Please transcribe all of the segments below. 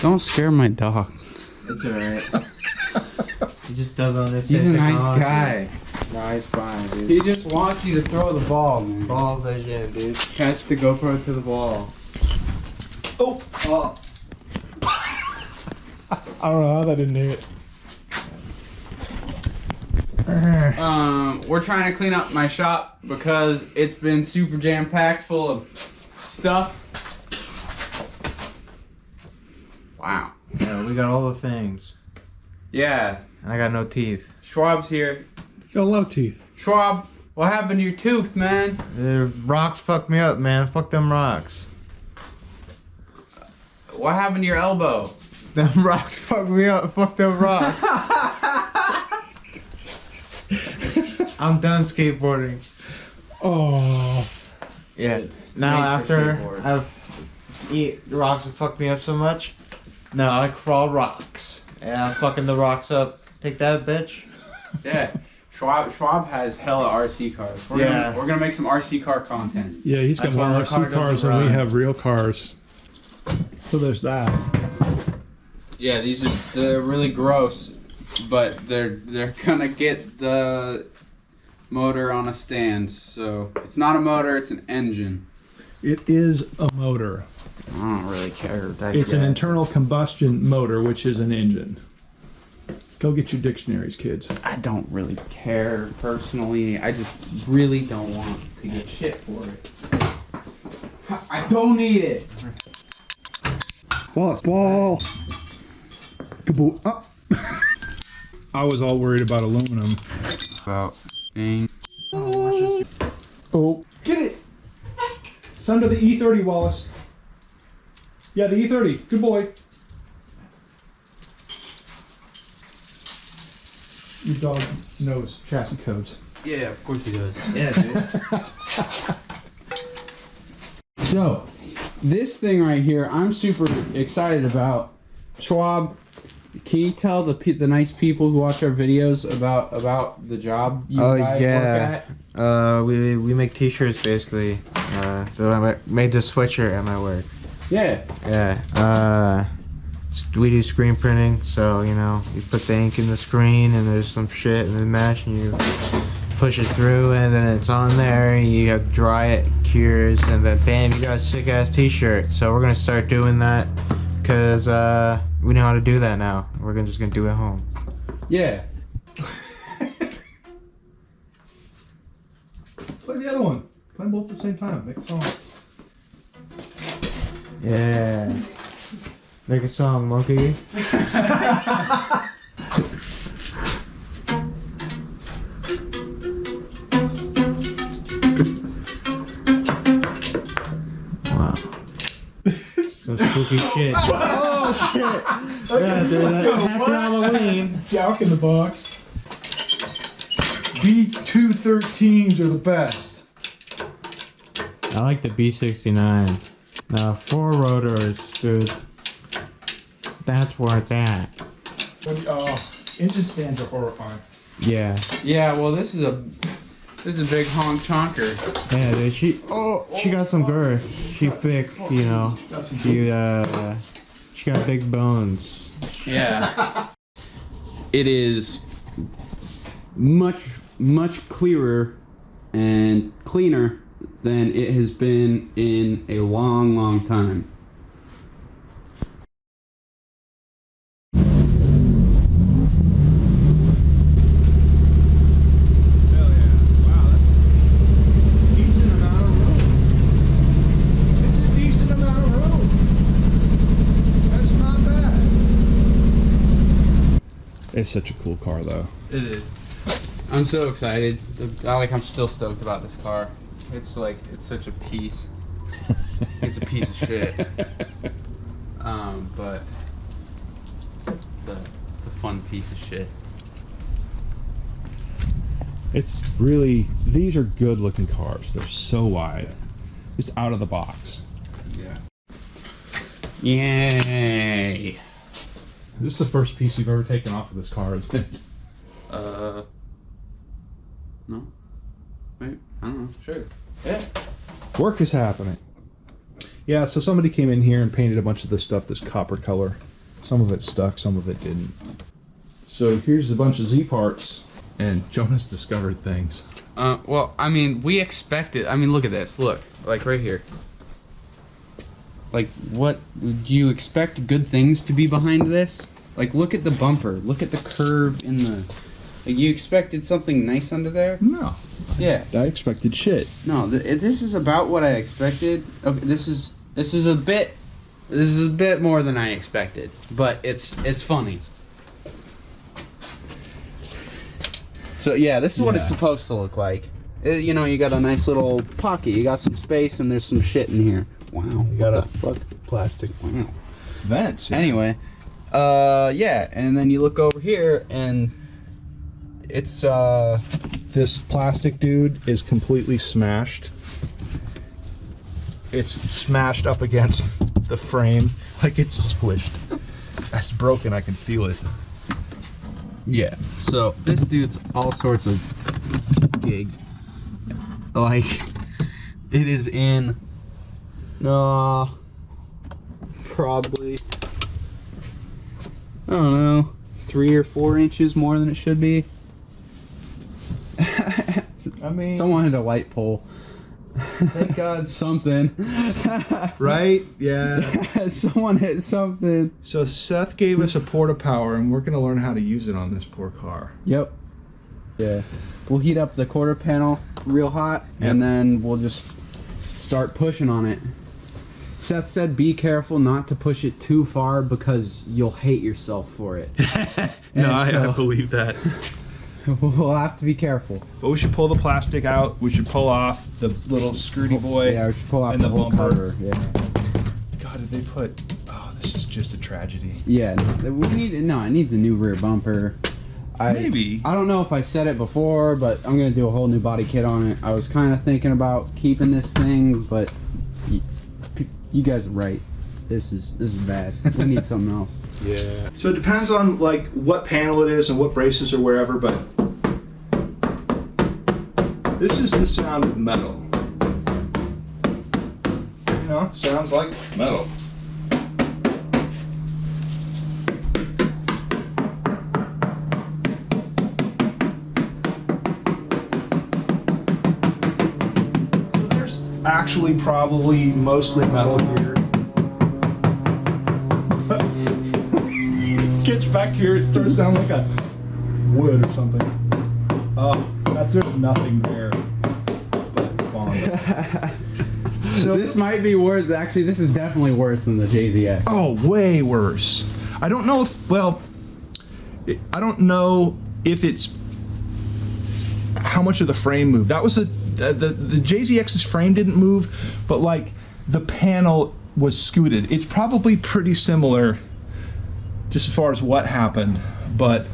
Don't scare my dog. It's alright. He just doesn't understand. He's a nice technology. guy. No, he's fine, dude. He just wants you to throw the ball, man. Ball vision, dude. Catch the GoPro to the ball. Oh! Oh. I don't know how that didn't hit. We're trying to clean up my shop because it's been super jam-packed full of stuff. Wow. Yeah, we got all the things. Yeah. And I got no teeth. Schwab's here. You got a lot of teeth. Schwab, what happened to your tooth, man? The rocks fucked me up, man. Fuck them rocks. What happened to your elbow? Them rocks fucked me up. Fuck them rocks. I'm done skateboarding. Oh. Yeah. Now made for after skateboards. the rocks have fucked me up so much, now I crawl rocks. Yeah, I'm fucking the rocks up. Take that, bitch. Yeah. Schwab has hella RC cars. We're gonna make some RC car content. Yeah, he's got That's more why my car RC cars doesn't than we run. have real cars. So there's that. Yeah, they're really gross, but they're gonna get the motor on a stand. So it's not a motor, it's an engine. It is a motor. I don't really care. It's an internal combustion motor, which is an engine. Go get your dictionaries, kids. I don't really care personally. I just really don't want to get shit for it. I don't need it. Ball. Kaboom. Up. I was all worried about aluminum. About being. Oh, get it! It's under the E30, Wallace. Yeah, the E30. Good boy. Your dog knows chassis codes. Yeah, of course he does. Yeah, dude. So, this thing right here, I'm super excited about. Schwab, can you tell the nice people who watch our videos about the job you guys work at? We make t-shirts basically. So I made the sweatshirt at my work. Yeah. Yeah. We do screen printing, so you know you put the ink in the screen and there's some shit in the mesh and you push it through and then it's on there and you have to dry it, cures, and then bam, you got a sick ass t-shirt. So we're gonna start doing that because we know how to do that now. We're just gonna do it at home. Yeah. Play the other one. Play them both at the same time. Make a song. Yeah. Make a song, monkey. Wow. Some spooky shit. Oh shit! Yeah, dude. Happy Halloween. Jack in the box. B213s are the best. I like the B69. Now 4 rotors, dude. That's where it's at. Engine stands are horrifying. Yeah. Yeah, well this is a big honk chonker. Yeah, dude, she got some girth. She thick, you know. She got big bones. Yeah. It is much clearer and cleaner than it has been in a long time. It's such a cool car, though. It is. I'm so excited. I'm still stoked about this car. It's such a piece. It's a piece of shit. But it's a fun piece of shit. It's really, these are good looking cars. They're so wide. Just out of the box. Yeah. Yay. This is the first piece you've ever taken off of this car, isn't it? No. Wait, I don't know. Sure. Yeah. Work is happening. Yeah, so somebody came in here and painted a bunch of this stuff this copper color. Some of it stuck, some of it didn't. So here's a bunch of Z parts, and Jonas discovered things. Well, I mean, we expected. I mean, look at this. Look, like right here. Like, what do you expect? Good things to be behind this? Like, look at the bumper. Look at the curve in the. Like, you expected something nice under there? No. Yeah. I expected shit. No, this is about what I expected. Okay, this is a bit more than I expected, but it's funny. So yeah, this is what it's supposed to look like. You know, you got a nice little pocket. You got some space, and there's some shit in here. Wow. You got what a the fuck? plastic Wow. vents. Anyway, yeah, and then you look over here, and it's This plastic dude is completely smashed. It's smashed up against the frame, like it's squished. That's broken, I can feel it. yeah. So this dude's all sorts of gig. Like, it is in probably, I don't know, 3 or 4 inches more than it should be. I mean, Someone hit a light pole. thank God. Something. Right? Yeah. Someone hit something. So Seth gave us a porta power, and we're gonna learn how to use it on this poor car. Yep. Yeah. We'll heat up the quarter panel real hot, and then we'll just start pushing on it. Seth said be careful not to push it too far because you'll hate yourself for it. No, And I believe that. We'll have to be careful. But we should pull the plastic out. We should pull off the little screwdy boy. Yeah, we should pull out and the whole bumper. cover. Yeah. God, did they put? Oh, this is just a tragedy. Yeah. We need it needs a new rear bumper. Maybe. I don't know if I said it before, but I'm gonna do a whole new body kit on it. I was kind of thinking about keeping this thing, but you guys are right. This is bad. We need something else. Yeah. So it depends on like what panel it is and what braces or wherever, but this is the sound of metal. You know, sounds like metal. So there's actually probably mostly metal here. Gets back here, it starts to sound like a wood or something. Oh, there's nothing there but Bondo. So This might be worse. Actually, this is definitely worse than the JZX. oh, way worse. I don't know if, well, I don't know if it's how much of the frame moved. That was the JZX's frame didn't move, but like the panel was scooted. It's probably pretty similar just as far as what happened, but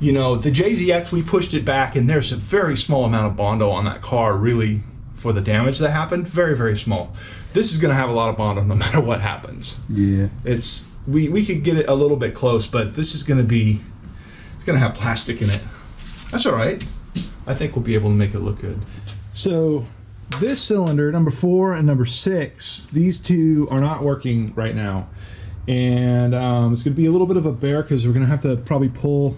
you know, the JZX, we pushed it back, and there's a very small amount of Bondo on that car, really, for the damage that happened. Very, very small. This is going to have a lot of Bondo no matter what happens. Yeah. It's we could get it a little bit close, but this is going to be, it's going to have plastic in it. That's all right. I think we'll be able to make it look good. So this cylinder, number 4 and number 6, these two are not working right now. And it's going to be a little bit of a bear because we're going to have to probably pull.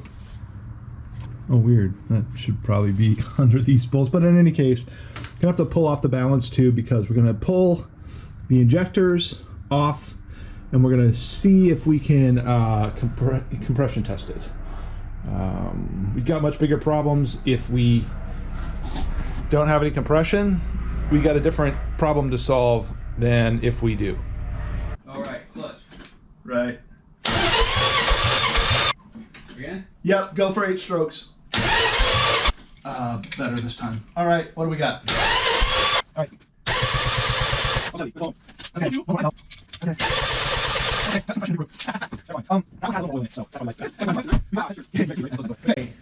Oh, weird. That should probably be under these bolts. But in any case, we're going to have to pull off the balance tube because we're going to pull the injectors off and we're going to see if we can compression test it. We've got much bigger problems if we don't have any compression. We got a different problem to solve than if we do. All right, clutch. Right. Again? Yep, go for 8 strokes. Better this time. All right, what do we got? All right. Okay. Okay.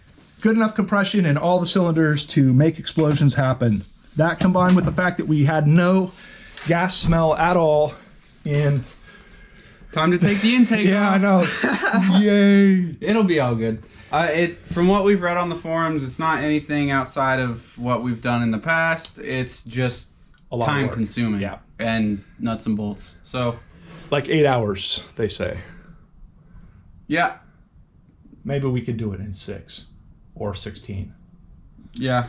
Good enough compression in all the cylinders to make explosions happen. That combined with the fact that we had no gas smell at all in. Time to take the intake Yeah, off. I know. Yay. It'll be all good. From what we've read on the forums, it's not anything outside of what we've done in the past. It's just A lot of time work. consuming. Yeah. and nuts and bolts. So, Like 8 hours, they say. yeah. Maybe we could do it in 6 or 16. Yeah.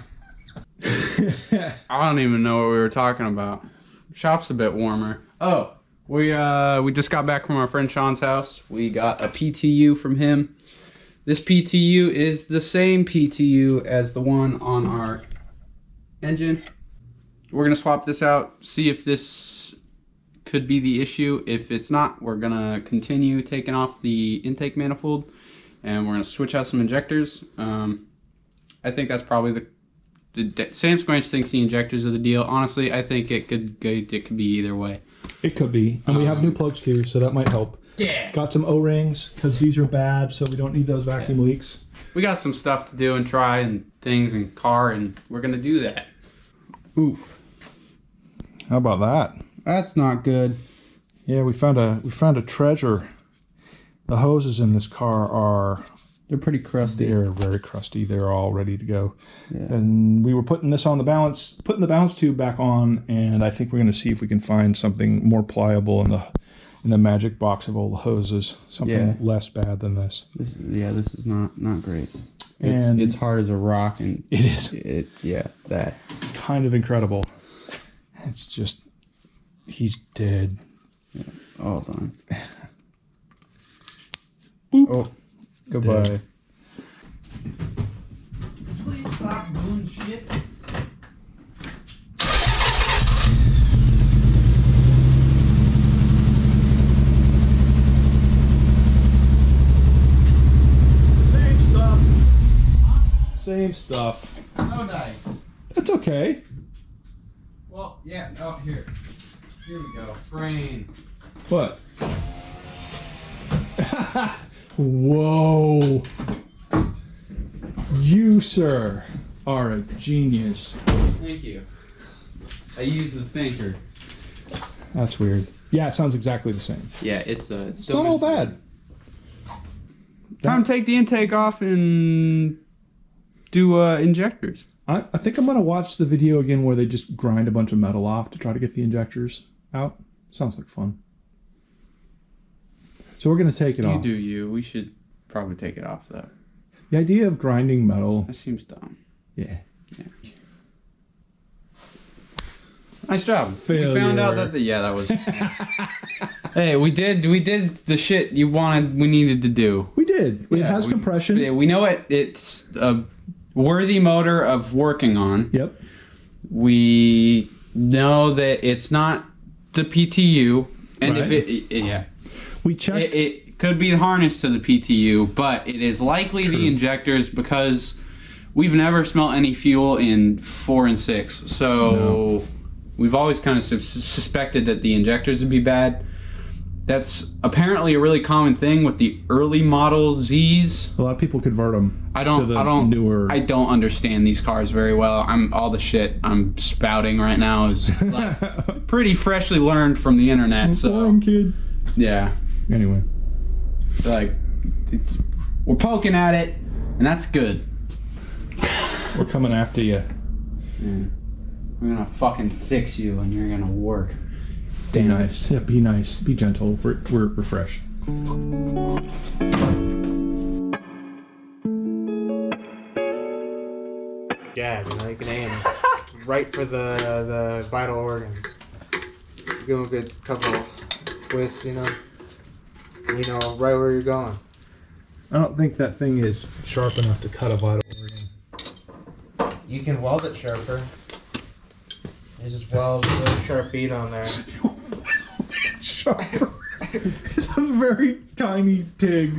I don't even know what we were talking about. Shop's a bit warmer. Oh, we just got back from our friend Sean's house. We got a PTU from him. This PTU is the same PTU as the one on our engine. We're going to swap this out, see if this could be the issue. If it's not, we're going to continue taking off the intake manifold, and we're going to switch out some injectors. I think that's probably the Samsquanch thinks the injectors are the deal. Honestly, I think it could be either way. It could be. And we have new plugs too, so that might help. Yeah. Got some O-rings, because these are bad, so we don't need those vacuum leaks. We got some stuff to do and try and things and car, and we're going to do that. Oof. How about that? That's not good. Yeah, we found a treasure. The hoses in this car are... They're pretty crusty. They're very crusty. They're all ready to go. Yeah. And we were putting this on the balance, putting the balance tube back on, and I think we're going to see if we can find something more pliable in the magic box of all the hoses. Something less bad than this. This is not great. And it's hard as a rock, and it is. That Kind of incredible. It's just, he's dead. Yeah, all done. Boop. Oh, goodbye. Dead. Please stop doing shit. Same stuff. No dice. That's okay. Well, yeah. Oh, here we go. Brain. What? Whoa. You, sir, are a genius. Thank you. I use the thinker. That's weird. Yeah, it sounds exactly the same. Yeah, it's Not all bad. Time to take the intake off and do injectors. I think I'm going to watch the video again where they just grind a bunch of metal off to try to get the injectors out. Sounds like fun. So we're going to take it off. You do you. We should probably take it off, though. The idea of grinding metal... That seems dumb. Yeah. Nice job. Failure. We found out that that was... Hey, we did the shit we needed to do. We did. It has compression. We know it's a worthy motor of working on. Yep. We know that it's not the PTU, and Right. if We checked. it could be the harness to the PTU, but it is likely the injectors because we've never smelt any fuel in 4 and 6. So we've always kind of suspected that the injectors would be bad. That's apparently a really common thing with the early model Zs. A lot of people convert them. I don't understand these cars very well. All the shit I'm spouting right now is like pretty freshly learned from the internet. So kid. yeah. Anyway, Like we're poking at it, and that's good. we're coming after you. We're gonna fucking fix you, and you're gonna work. Be nice. Yeah, be nice. Be gentle. We're fresh. Jab, you can aim right for the vital organ. Give them a good couple twists, you know right where you're going. I don't think that thing is sharp enough to cut a vital organ. You can weld it sharper. You just weld a really sharp bead on there. Sharper. It's a very tiny TIG.